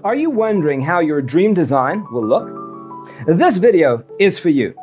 Are you wondering how your dream design will look? This video is for you.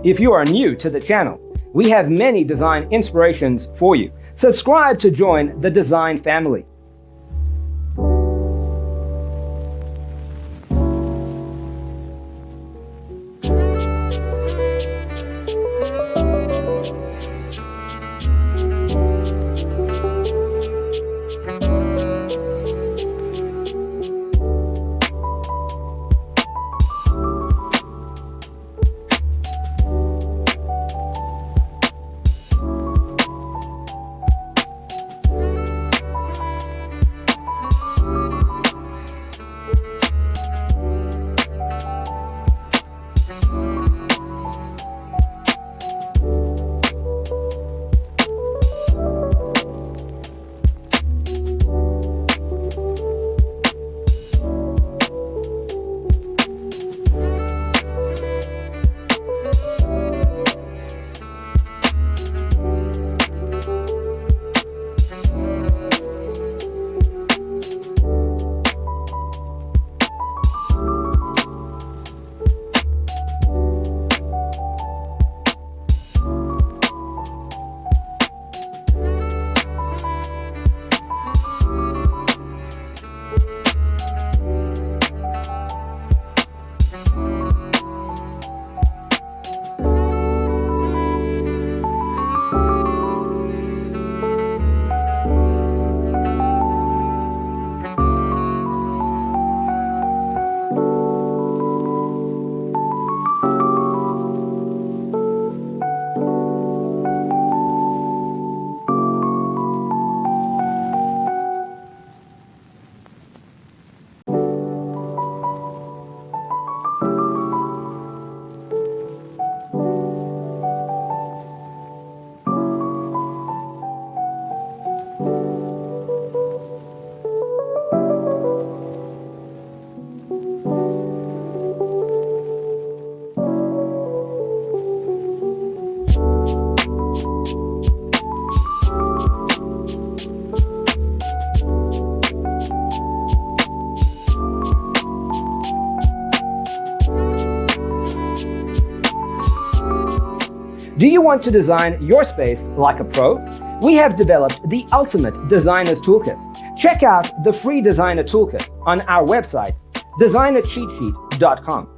If you are new to the channel, we have many design inspirations for you. Subscribe to join the design family. Do you want to design your space like a pro? We have developed the ultimate designer's toolkit. Check out the free designer toolkit on our website, designercheatsheet.com.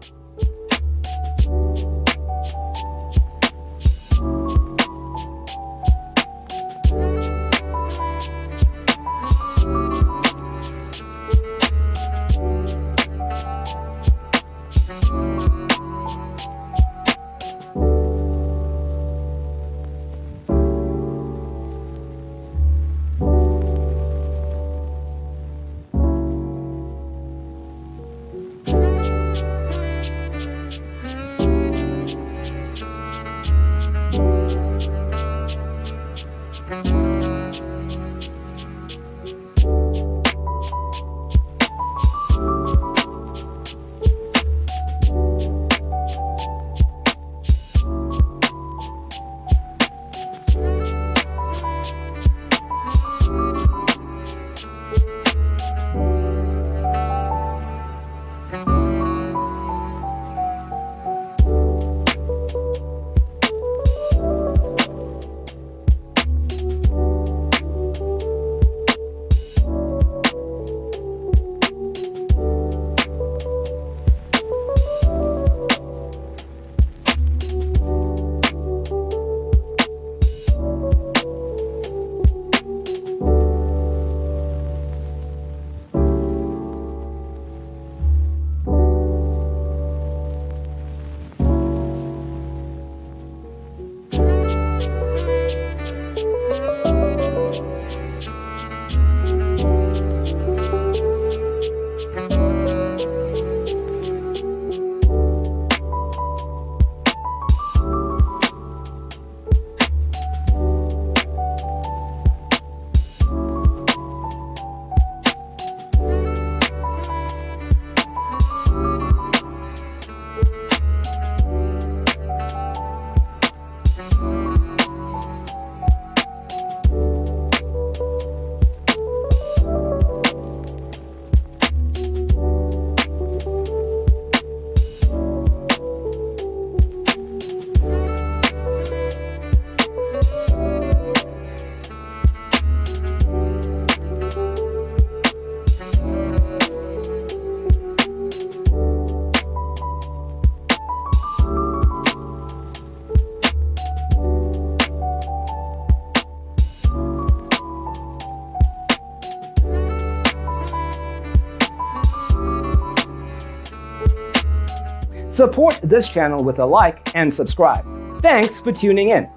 Support this channel with a like and subscribe. Thanks for tuning in.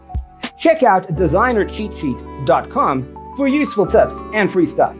Check out designercheatsheet.com for useful tips and free stuff.